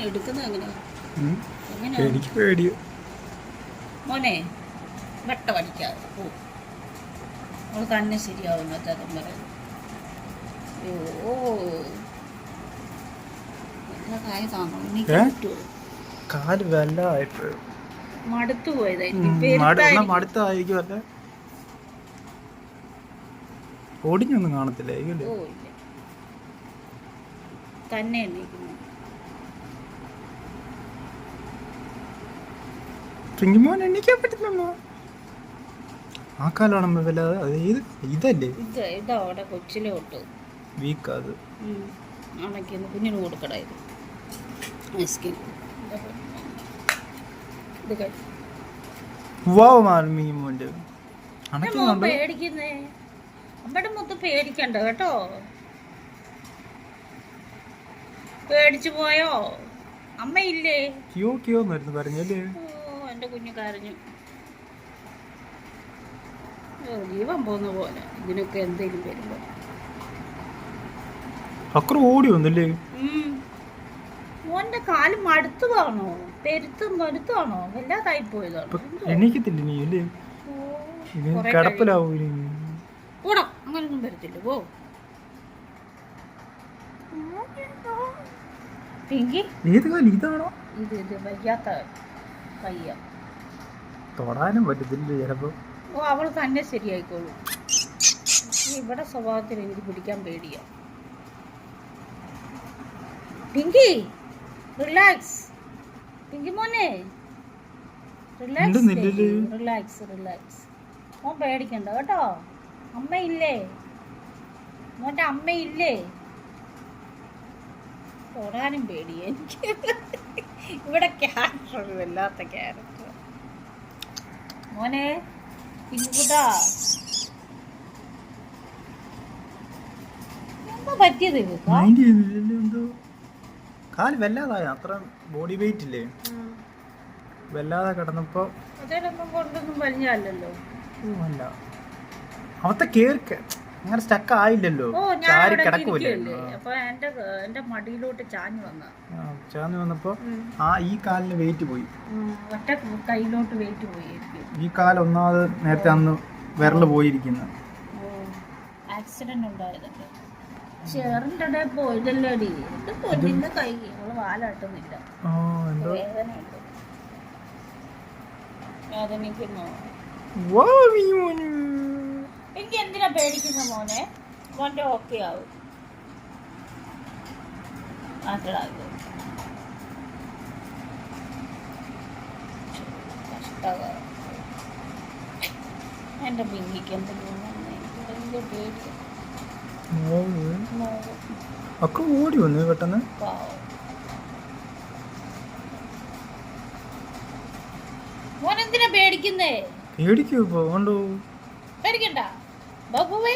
എടുക്കുന്നത് എങ്ങനെയാ എനിക്ക് പേടിയോ മോനെ വെട്ടമടിക്കാതെ ഓ അവൾ തന്നെ ശരിയാവുന്ന ചേട്ടൻ പറയുന്നത് ഓ എല്ലാ കായ താങ്ങും എനിക്ക് പറ്റുമോ കാല് വല്ലായിട്ട് മടുത്തു പോയതായിരിക്കും മടുത്തായിരിക്കും അല്ലേ ഓടിഞ്ഞൊന്നും കാണത്തില്ലേ ഓ ഇല്ല തന്നെ എണീക്കുന്നു പിങ്കിമോൻ എണ്ണിക്കാൻ പറ്റില്ലല്ലോ ആ കാലമാണ് വല്ലാതെ അത് ഇതല്ലേ ഇതാ അവിടെ കൊച്ചിലെ തൊട്ട് വീക്ക് അത് ആണൊക്കെയൊന്ന് കുഞ്ഞിന് കൊടുക്കടാ ഇത് ഐസ്ക്രീം ഇത് മീമോന്റെ പേടിക്കുന്നേ അമ്മയുടെ മൊത്തം പേടിക്കണ്ട കേട്ടോ പേടിച്ചു പോയോ അമ്മയില്ലേ കിയോന്നായിരുന്നു പറഞ്ഞല്ലേ എന്റെ കുഞ്ഞു കരഞ്ഞു ജീവൻ പോകുന്ന പോലെ ഇതിനൊക്കെ എന്തെങ്കിലും വരുമ്പോ അക്ര ഓടി വന്നല്ലേ മോന്റെ കാല് മടുത്തതാണോ മടുത്താണോ വല്ലാതായി പോയതാണോ എണീക്കത്തില്ല നീ അല്ലേ കിടപ്പിലാവൂ കൂടാ അങ്ങനൊന്നും വരത്തില്ല പോ പിങ്കി ഏത് കാലം ഇതാണോ ഇത് വയ്യാത്ത കയ്യ തൊടാനും പറ്റത്തില്ല ചിലപ്പോ ഓ അവൾ തന്നെ ശരിയായിക്കോളൂ ഇവിടെ സ്വഭാവത്തിൽ എനിക്ക് പിടിക്കാൻ പേടിയാ പിങ്കി റിലാക്സ് പിങ്കി മോനെ റിലാക്സ് മോൻ പേടിക്കണ്ട കേട്ടോ അമ്മയില്ലേ മോന്റെ അമ്മയില്ലേ തൊടാനും പേടി എനിക്ക് ഇവിടെ ക്യാരക്ടർ വല്ലാത്ത ക്യാരക്ടർ മോനെ പിങ്കുട്ടാ എന്താ പറ്റിയത് എന്തോ കാല് വല്ലാതായ അത്ര ബോഡി വെയിറ്റ് ഇല്ലേ വല്ലാതെ കിടന്നപ്പോ കൊണ്ടൊന്നും വലിഞ്ഞല്ലോ അല്ല അവത്തെ കേർക്ക് അങ്ങനെ സ്റ്റക്ക് ആയില്ലല്ലോ ചാരി കിടക്കുമല്ലേ അപ്പൊ എന്റെ മടിയിലോട്ട് ചാഞ്ഞു വന്നപ്പോ ആ ഈ കാലിന് വെയിറ്റ് പോയി ഒറ്റ കയ്യിലോട്ട് വെയിറ്റ് പോയി ഈ കാല് ഒന്നാമത് നേരത്തെ അന്ന് വിരല് പോയിരിക്കുന്നു ആക്സിഡന്റ് ഉണ്ടായതല്ലേ ചേറിൻ്റെ പോയതല്ലേടി എന്റെ പൊന്നിന്റെ കൈ അവള് വാലാട്ടുന്നില്ല വേദനയുണ്ട് വേദനിക്കുന്നു എനിക്ക് എന്തിനാ പേടിക്കുന്ന മോനെ മോന്റെ ഓക്കെ ആവും മാറ്റടാകും എന്റെ പിങ്കിക്ക് എന്തെങ്കിലും പേടി ഒക്കെ ഓടി വന്നു പെട്ടെന്ന് മോൻ എന്തിനാ പേടിക്കുന്നേ പേടിക്കോ പോകണ്ടോ പേടിക്കണ്ട ബാബുവേ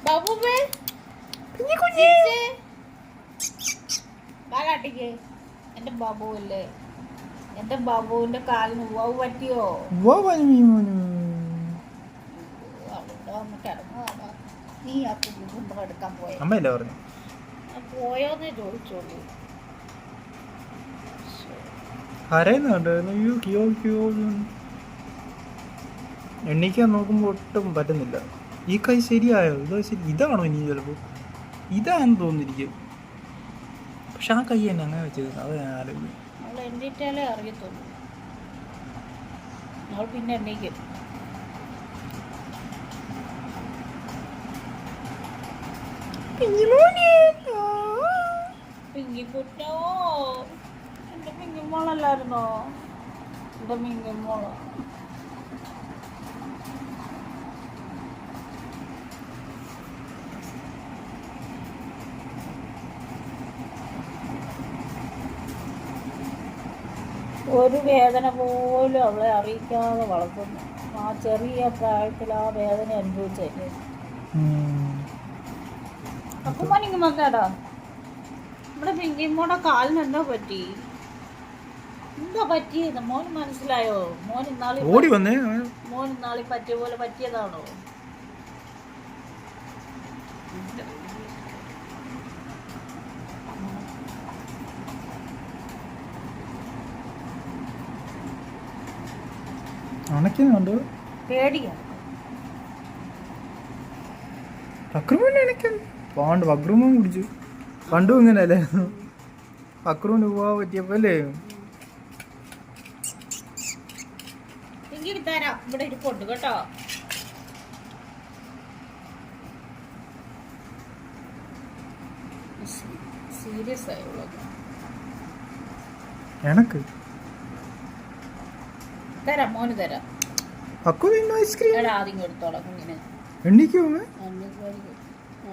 ബാബുവേ കാലാട്ടിക്ക് എന്റെ ബാബുവല്ലേ എന്റെ ബാബുവിന്റെ കാലിന് ഉവാവ് പറ്റിയോ നീ ആ കുമ്പം എടുക്കാൻ പോയോ അമ്മയല്ലേ പറഞ്ഞു പോയോന്നേ ചോദിച്ചോളൂ എണ്ണിക്കാൻ നോക്കുമ്പോ ഒട്ടും പറ്റുന്നില്ല ഈ കൈ ശരിയായോ ഇതാണോ ഇനി ചിലപ്പോ ഇതാണെന്ന് തോന്നിരിക്കും പക്ഷെ ആ കൈ തന്നെ അങ്ങനെ വെച്ചത് അത് ഞാൻ ആലോചിക്കും അവൾ എണ്ണീറ്റാലേ അറിയത്തുള്ളൂ അവൾ പിന്നെ എണ്ണീക്കും പിങ്കിക്കുട്ടോ എന്റെ പിങ്കിമോളല്ലായിരുന്നോ എന്റെ പിങ്കിമോളോ ഒരു വേദന പോലും അവളെ അറിയിക്കാതെ വളർത്തുന്നു ആ ചെറിയ പ്രായത്തിൽ ആ വേദന അനുഭവിച്ചല്ലേ അപ്പം മോനിങ്ങ് വന്നേടാ നമ്മുടെ പിങ്കിമോടെ കാലിന് എന്താ പറ്റിയത് മോന് മനസ്സിലായോ മോൻ ഇന്നാളി പറ്റിയ പോലെ പറ്റിയതാണോ അണക്കുന്നുണ്ടോ? പേടിക്കാം. പക്രൂമിനെ അണക്കുന്നു. പാണ്ട് പക്രൂമും കുടിച്ചു. പണ്ടും ഇങ്ങനെയല്ലേ പക്രൂന് പോവാൻ പറ്റിയപ്പോ അല്ലേ? എങ്കിൽ തരാം, ഇവിടെ ഇരിപ്പുണ്ട് കേട്ടോ. സീരിയസ് ആയുള്ളത് എനക്ക് തരാം, മോന് തരാം. പക്കു ഐസ്ക്രീം എടാ ആദ്യം എടുത്തോളാം കുഞ്ഞിന്. എണ്ണിക്കോ?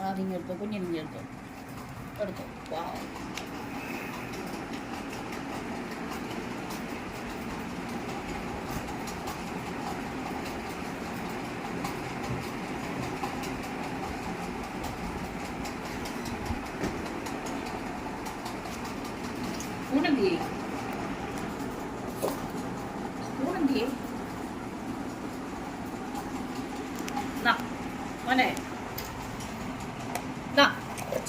ആദ്യം എടുത്തോ, കുഞ്ഞിനും എടുത്തോ, എടുത്തോ. പാവം. സ്പൂണെന്തിയേ? സ്പൂണെന്തിയേ? മോനെ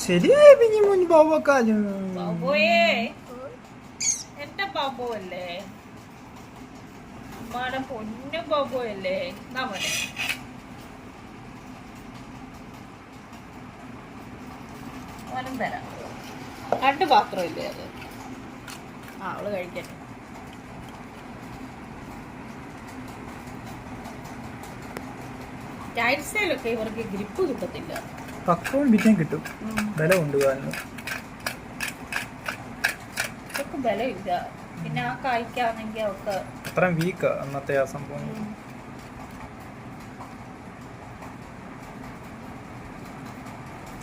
ശരിയായ പിന്നെ മുൻ ബാബക്കാലും ബാബോയേ, എന്റെ ബാബോ അല്ലേ, അമ്മാടെ പൊന്നു ബാബോ അല്ലേ. മോനെ മോനും തരാം. 2 പാത്രമില്ലേ അത്? അവള് കഴിക്കട്ടെ. ടൈൽസിലൊക്കെ ഇവർക്ക് ഗ്രിപ്പ് കിട്ടത്തില്ല. പക്രവും പിന്നെയും കിട്ടും, വില കൊണ്ട് കാലിന്. ഇതൊക്കെ ബലമില്ല. പിന്നെ ആ കായ്ക്കാണെങ്കിൽ അവർക്ക് അത്രയും വീക്കാ അന്നത്തെ ആ സംഭവം.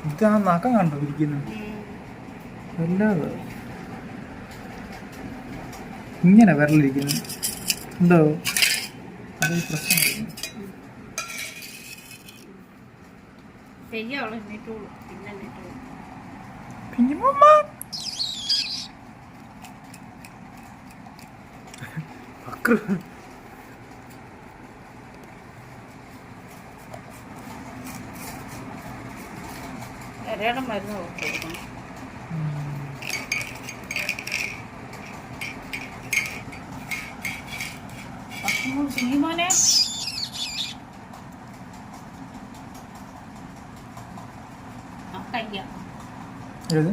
ഇതാ നഖം കണ്ടോ ഇരിക്കുന്നു? വല്ലാതെ ഇങ്ങനെ വിരലിരിക്കുന്നു എന്തോ അത് പ്രശ്നം. മരുന്ന് കൊടുക്കണം. സിനിമോനെ കയ്യ അത്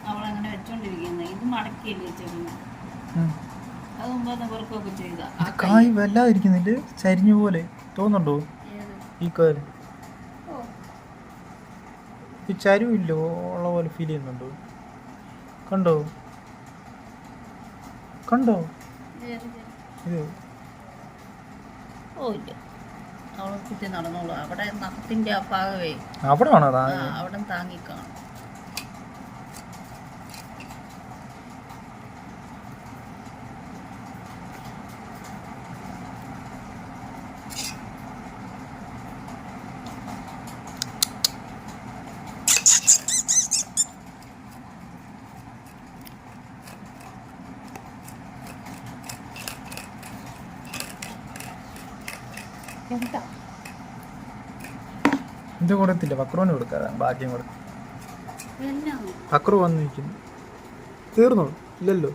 അവളങ്ങനെ വെച്ചോണ്ടിരിക്കുന്നത്. ഇത് മടക്കിയല്ലേ വെച്ചേക്കുന്നത്. അത് മുമ്പ് നിവർക്കൊക്കെ ചെയ്ത കായ് വല്ലാതിരിക്കുന്നില്ല, ചരിഞ്ഞ പോലെ തോന്നുന്നുണ്ടോ? ഈ കാല് ഈ ചരിവില്ലോ ഉള്ള പോലെ ഫീൽ ചെയ്യുന്നുണ്ടോ? കണ്ടോ കണ്ടോ? ഇത് ഓ ഇല്ല, അവളെ കുത്തി നടന്നോളൂ. അവിടെ നഖത്തിന്റെ ആ ഭാഗമേ അവിടെ ആണോ അവിടെ താങ്ങിക്കാണും. എന്താ ഇത് കൊടുത്തില്ല, പക്രുവിന് കൊടുക്കാതെ ബാക്കിയും കൊടുക്കും. പക്രു വന്നിരിക്കുന്നു. തീർന്നോ? ഇല്ലല്ലോ,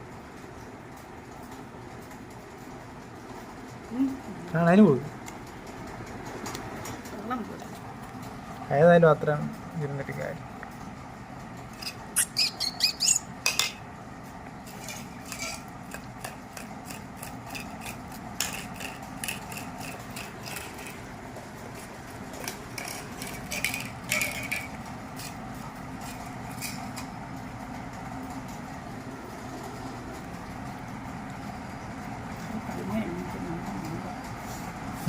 അതിന് കൊടുക്കും. ഏതായാലും അത്ര ഇരുന്നിട്ട് കാര്യം.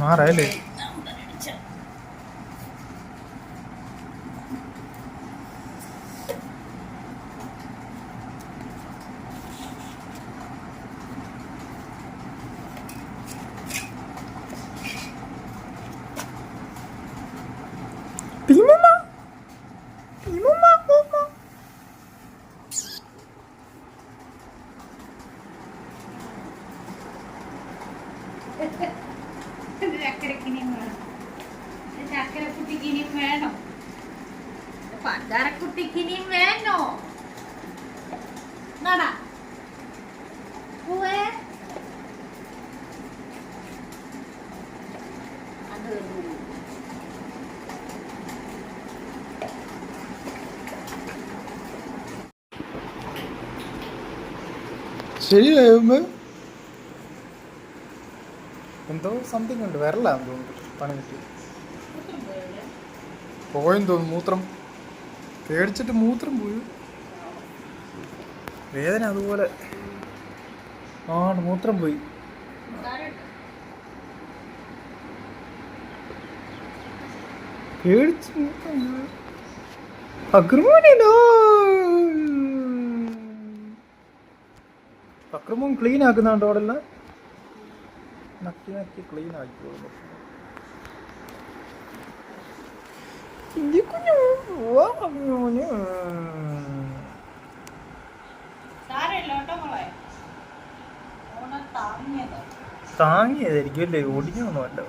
മാറല്ലേ ചക്കരക്കുട്ടിക്കിനിയും വേണോ? പഞ്ചാരക്കുട്ടിക്കിനിയും വേണോ? നടാ ശരിയായോ? എന്തോ സംതിങ് ഉണ്ട്, വരലാന്ന് തോന്നുന്നു പണി കിട്ടി. പോയെന്ന് തോന്നുന്നു, മൂത്രം പേടിച്ചിട്ട് മൂത്രം പോയി. വേദന അതുപോലെ ആണ്, മൂത്രം പോയി. പേടിച്ച് മൂത്രം പോയി. അക്രമം ക്ലീൻ ആക്കുന്നുണ്ടോ അവിടെ എല്ലാം? നക്കി നക്കി ക്ലീൻ ആക്കിക്കോളും. താങ്ങിയതായിരിക്കും അല്ലേ, ഒടിഞ്ഞൊന്നുമല്ല.